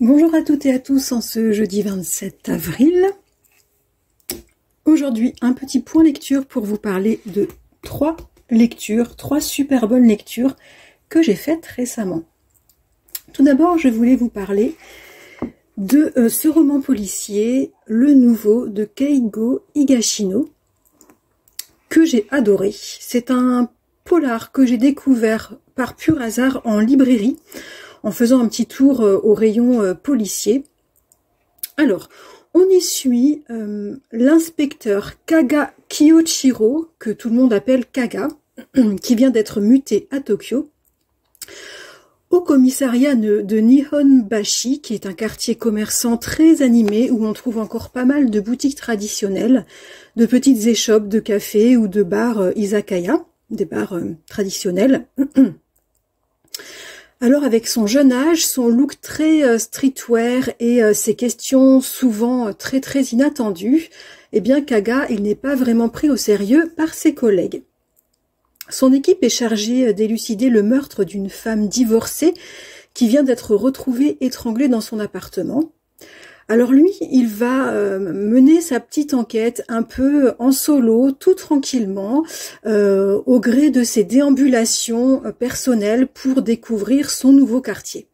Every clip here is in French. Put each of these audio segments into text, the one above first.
Bonjour à toutes et à tous en ce jeudi 27 avril. Aujourd'hui, un petit point lecture pour vous parler de trois super bonnes lectures que j'ai faites récemment. Tout d'abord, je voulais vous parler de ce roman policier, Le Nouveau de Keigo Higashino, que j'ai adoré. C'est un polar que j'ai découvert par pur hasard en librairie, en faisant un petit tour au rayon policier. Alors, on y suit l'inspecteur Kaga Kiyoshiro, que tout le monde appelle Kaga, qui vient d'être muté à Tokyo, au commissariat de Nihonbashi, qui est un quartier commerçant très animé, où on trouve encore pas mal de boutiques traditionnelles, de petites échoppes de café ou de bars izakaya, des bars traditionnels. Alors avec son jeune âge, son look très streetwear et ses questions souvent très inattendues, eh bien Kaga, il n'est pas vraiment pris au sérieux par ses collègues. Son équipe est chargée d'élucider le meurtre d'une femme divorcée qui vient d'être retrouvée étranglée dans son appartement. Alors lui, il va mener sa petite enquête un peu en solo, tout tranquillement, au gré de ses déambulations personnelles pour découvrir son nouveau quartier.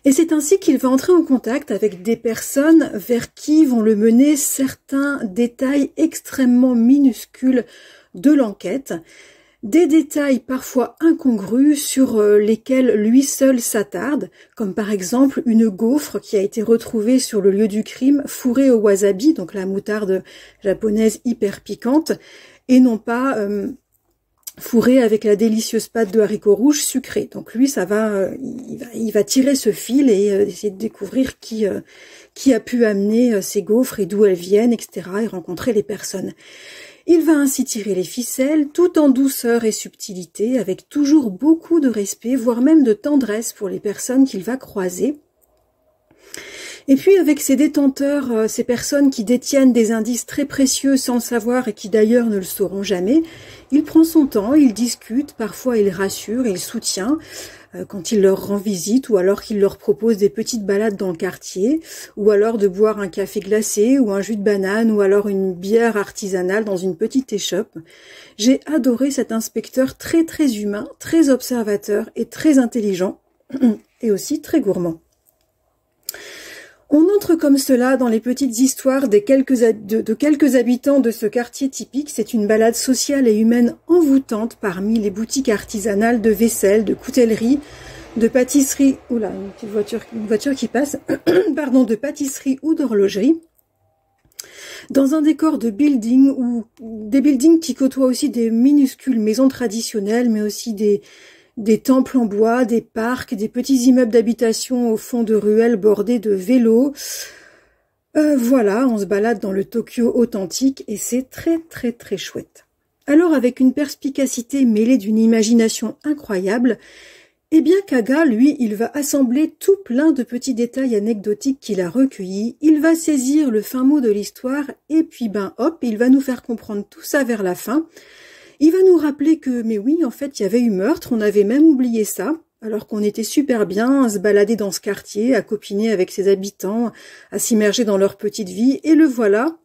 Et c'est ainsi qu'il va entrer en contact avec des personnes vers qui vont le mener certains détails extrêmement minuscules de l'enquête, des détails parfois incongrus sur lesquels lui seul s'attarde, comme par exemple une gaufre qui a été retrouvée sur le lieu du crime, fourrée au wasabi, donc la moutarde japonaise hyper piquante, et non pas fourrée avec la délicieuse pâte de haricots rouges sucrés. Donc lui, il va tirer ce fil et essayer de découvrir qui a pu amener ces gaufres et d'où elles viennent, etc., et rencontrer les personnes. Il va ainsi tirer les ficelles, tout en douceur et subtilité, avec toujours beaucoup de respect, voire même de tendresse pour les personnes qu'il va croiser. Et puis avec ces détenteurs, ces personnes qui détiennent des indices très précieux sans le savoir et qui d'ailleurs ne le sauront jamais, il prend son temps, il discute, parfois il rassure, il soutient quand il leur rend visite, ou alors qu'il leur propose des petites balades dans le quartier, ou alors de boire un café glacé, ou un jus de banane, ou alors une bière artisanale dans une petite échoppe. J'ai adoré cet inspecteur très humain, très observateur et très intelligent, et aussi très gourmand. On entre comme cela dans les petites histoires de quelques habitants de ce quartier typique. C'est une balade sociale et humaine envoûtante parmi les boutiques artisanales de vaisselle, de coutellerie, de pâtisserie, oula, une voiture qui passe, pardon, de pâtisserie ou d'horlogerie. Dans un décor de building ou des buildings qui côtoient aussi des minuscules maisons traditionnelles, mais aussi des temples en bois, des parcs, des petits immeubles d'habitation au fond de ruelles bordées de vélos. Voilà, on se balade dans le Tokyo authentique et c'est très chouette. Alors avec une perspicacité mêlée d'une imagination incroyable, eh bien Kaga, lui, il va assembler tout plein de petits détails anecdotiques qu'il a recueillis, il va saisir le fin mot de l'histoire et puis ben hop, il va nous faire comprendre tout ça vers la fin. Il va nous rappeler que, mais oui, en fait, il y avait eu meurtre, on avait même oublié ça, alors qu'on était super bien à se balader dans ce quartier, à copiner avec ses habitants, à s'immerger dans leur petite vie, et le voilà,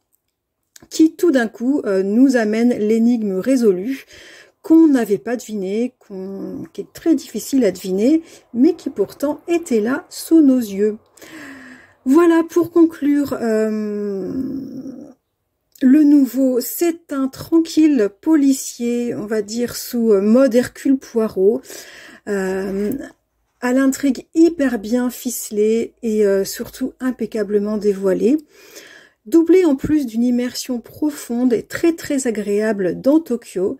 qui tout d'un coup nous amène l'énigme résolue, qu'on n'avait pas devinée, qui est très difficile à deviner, mais qui pourtant était là sous nos yeux. Voilà, pour conclure... Le Nouveau, c'est un tranquille policier, on va dire sous mode Hercule Poirot, à l'intrigue hyper bien ficelée et surtout impeccablement dévoilée, doublé en plus d'une immersion profonde et très agréable dans Tokyo,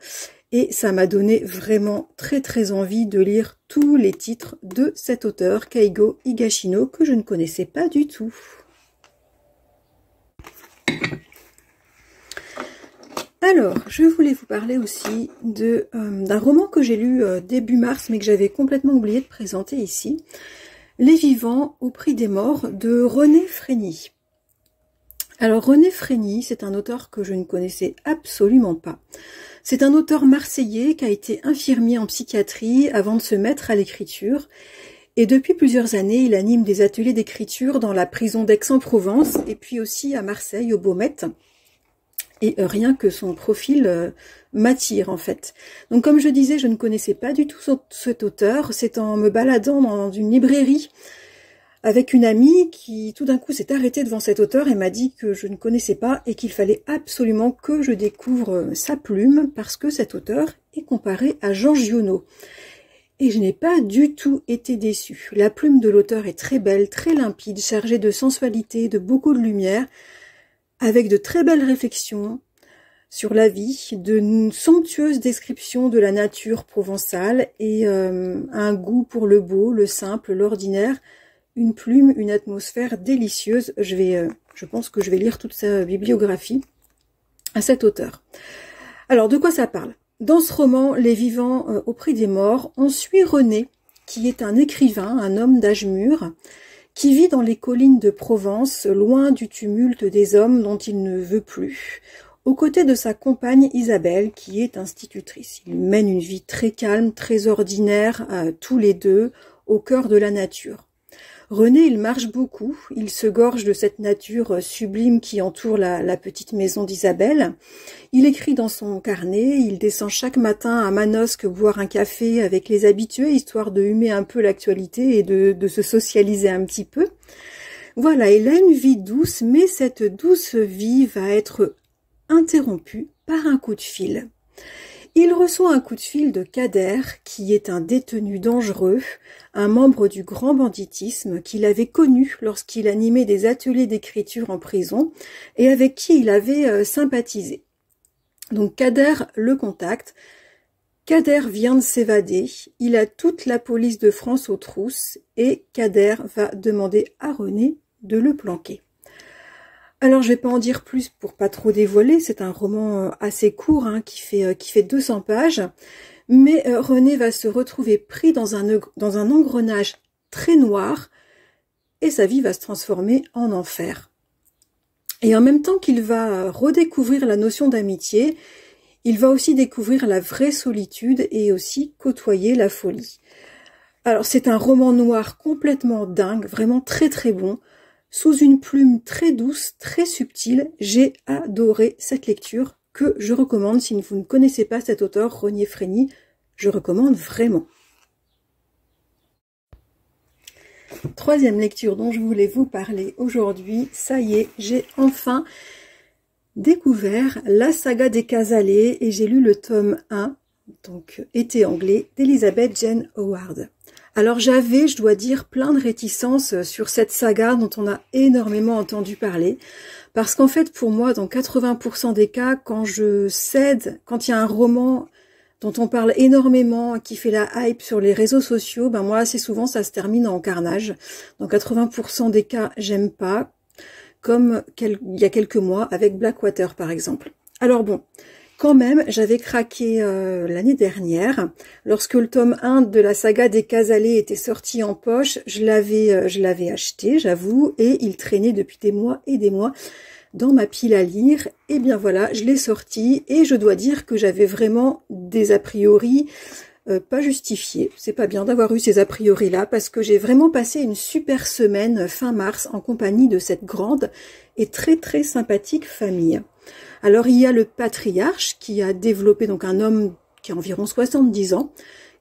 et ça m'a donné vraiment très envie de lire tous les titres de cet auteur, Keigo Higashino, que je ne connaissais pas du tout. Alors, je voulais vous parler aussi d'un roman que j'ai lu début mars, mais que j'avais complètement oublié de présenter ici, Les Vivants au prix des morts de René Frény. Alors René Frény, c'est un auteur que je ne connaissais absolument pas. C'est un auteur marseillais qui a été infirmier en psychiatrie avant de se mettre à l'écriture. Et depuis plusieurs années, il anime des ateliers d'écriture dans la prison d'Aix-en-Provence et puis aussi à Marseille, au Baumette. Et rien que son profil m'attire en fait. Donc comme je disais, je ne connaissais pas du tout cet auteur. C'est en me baladant dans une librairie avec une amie qui tout d'un coup s'est arrêtée devant cet auteur et m'a dit que je ne connaissais pas et qu'il fallait absolument que je découvre sa plume parce que cet auteur est comparé à Jean Giono. Et je n'ai pas du tout été déçue. La plume de l'auteur est très belle, très limpide, chargée de sensualité, de beaucoup de lumière, avec de très belles réflexions sur la vie, de somptueuses descriptions de la nature provençale et un goût pour le beau, le simple, l'ordinaire, une plume, une atmosphère délicieuse. Je pense que je vais lire toute sa bibliographie à cet auteur. Alors, de quoi ça parle? Dans ce roman, Les vivants au prix des morts, on suit René, qui est un écrivain, un homme d'âge mûr, qui vit dans les collines de Provence, loin du tumulte des hommes dont il ne veut plus, aux côtés de sa compagne Isabelle, qui est institutrice. Ils mènent une vie très calme, très ordinaire, tous les deux, au cœur de la nature. René, il marche beaucoup, il se gorge de cette nature sublime qui entoure la petite maison d'Isabelle. Il écrit dans son carnet, il descend chaque matin à Manosque boire un café avec les habitués, histoire de humer un peu l'actualité et de se socialiser un petit peu. Voilà, il a une vie douce, mais cette douce vie va être interrompue par un coup de fil. Il reçoit un coup de fil de Kader, qui est un détenu dangereux, un membre du grand banditisme qu'il avait connu lorsqu'il animait des ateliers d'écriture en prison et avec qui il avait sympathisé. Donc Kader le contacte. Kader vient de s'évader, il a toute la police de France aux trousses et Kader va demander à René de le planquer. Alors je vais pas en dire plus pour pas trop dévoiler, c'est un roman assez court qui fait 200 pages, mais René va se retrouver pris dans un engrenage très noir et sa vie va se transformer en enfer. Et en même temps qu'il va redécouvrir la notion d'amitié, il va aussi découvrir la vraie solitude et aussi côtoyer la folie. Alors c'est un roman noir complètement dingue, vraiment très très bon, sous une plume très douce, très subtile. J'ai adoré cette lecture que je recommande. Si vous ne connaissez pas cet auteur, René Frény, je recommande vraiment. Troisième lecture dont je voulais vous parler aujourd'hui, ça y est, j'ai enfin découvert la saga des Casalets et j'ai lu le tome 1, donc Été anglais, d'Elizabeth Jane Howard. Alors j'avais, je dois dire, plein de réticences sur cette saga dont on a énormément entendu parler, parce qu'en fait pour moi, dans 80% des cas, quand il y a un roman dont on parle énormément, qui fait la hype sur les réseaux sociaux, ben moi assez souvent ça se termine en carnage. Dans 80% des cas, j'aime pas, comme il y a quelques mois avec Blackwater par exemple. Alors bon, quand même, j'avais craqué l'année dernière, lorsque le tome 1 de la saga des Casalets était sorti en poche, je l'avais acheté, j'avoue, et il traînait depuis des mois et des mois dans ma pile à lire. Et bien voilà, je l'ai sorti, et je dois dire que j'avais vraiment des a priori pas justifiés. C'est pas bien d'avoir eu ces a priori là, parce que j'ai vraiment passé une super semaine fin mars en compagnie de cette grande et très très sympathique famille. Alors il y a le patriarche qui a développé, donc un homme qui a environ 70 ans,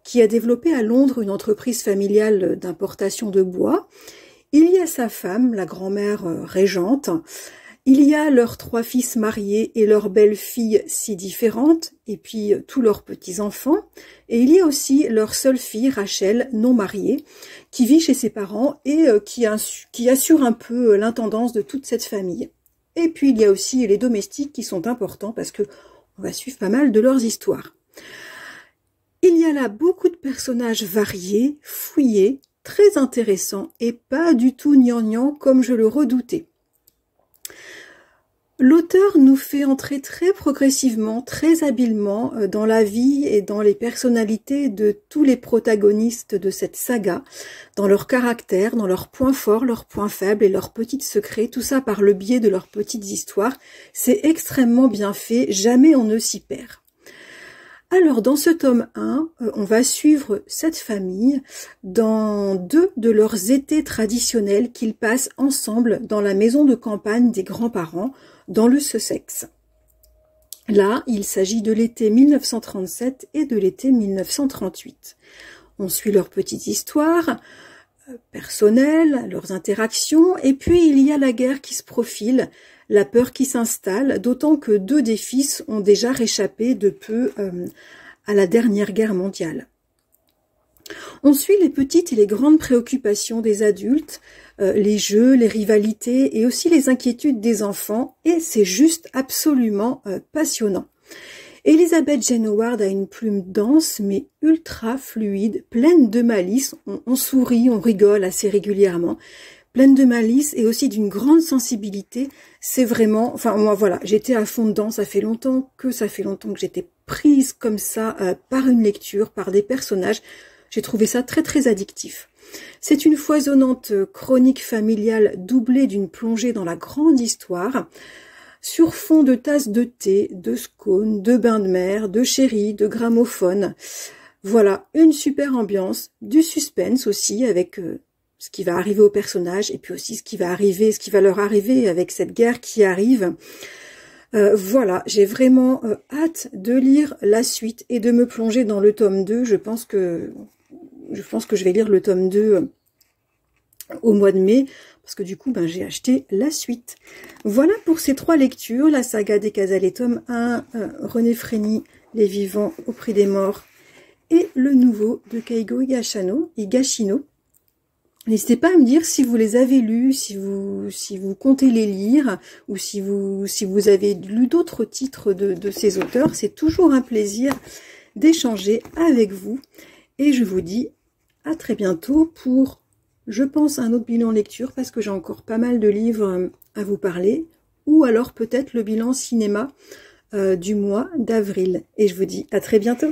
qui a développé à Londres une entreprise familiale d'importation de bois. Il y a sa femme, la grand-mère régente. Il y a leurs 3 fils mariés et leurs belles-filles si différentes, et puis tous leurs petits-enfants. Et il y a aussi leur seule fille, Rachel, non mariée, qui vit chez ses parents et qui assure un peu l'intendance de toute cette famille. Et puis il y a aussi les domestiques qui sont importants parce que on va suivre pas mal de leurs histoires. Il y a là beaucoup de personnages variés, fouillés, très intéressants et pas du tout gnangnan comme je le redoutais. L'auteur nous fait entrer très progressivement, très habilement dans la vie et dans les personnalités de tous les protagonistes de cette saga, dans leur caractère, dans leurs points forts, leurs points faibles et leurs petits secrets, tout ça par le biais de leurs petites histoires. C'est extrêmement bien fait, jamais on ne s'y perd. Alors, dans ce tome 1, on va suivre cette famille dans 2 de leurs étés traditionnels qu'ils passent ensemble dans la maison de campagne des grands-parents, dans le Sussex. Là, il s'agit de l'été 1937 et de l'été 1938. On suit leur petite histoire personnelle, leurs interactions, et puis il y a la guerre qui se profile, la peur qui s'installe, d'autant que 2 des fils ont déjà réchappé de peu à la dernière guerre mondiale. On suit les petites et les grandes préoccupations des adultes, les jeux, les rivalités et aussi les inquiétudes des enfants, et c'est juste absolument passionnant. Elizabeth Jane Howard a une plume dense mais ultra fluide, pleine de malice, on sourit, on rigole assez régulièrement, pleine de malice et aussi d'une grande sensibilité. C'est vraiment, enfin moi voilà, j'étais à fond dedans, ça fait longtemps que j'étais prise comme ça par une lecture, par des personnages. J'ai trouvé ça très très addictif. C'est une foisonnante chronique familiale doublée d'une plongée dans la grande histoire, sur fond de tasses de thé, de scones, de bains de mer, de sherry, de gramophone. Voilà, une super ambiance, du suspense aussi avec ce qui va arriver aux personnages et puis aussi ce qui va leur arriver avec cette guerre qui arrive. Voilà, j'ai vraiment hâte de lire la suite et de me plonger dans le tome 2. Je pense que je vais lire le tome 2 au mois de mai, parce que du coup, j'ai acheté la suite. Voilà pour ces 3 lectures, la saga des Casales, tome 1, René Frény, Les Vivants au prix des morts, et le nouveau de Keigo Higashino. N'hésitez pas à me dire si vous les avez lus, si vous comptez les lire, ou si vous avez lu d'autres titres de ces auteurs. C'est toujours un plaisir d'échanger avec vous. Et je vous dis à très bientôt pour, je pense, un autre bilan lecture, parce que j'ai encore pas mal de livres à vous parler, ou alors peut-être le bilan cinéma du mois d'avril. Et je vous dis à très bientôt.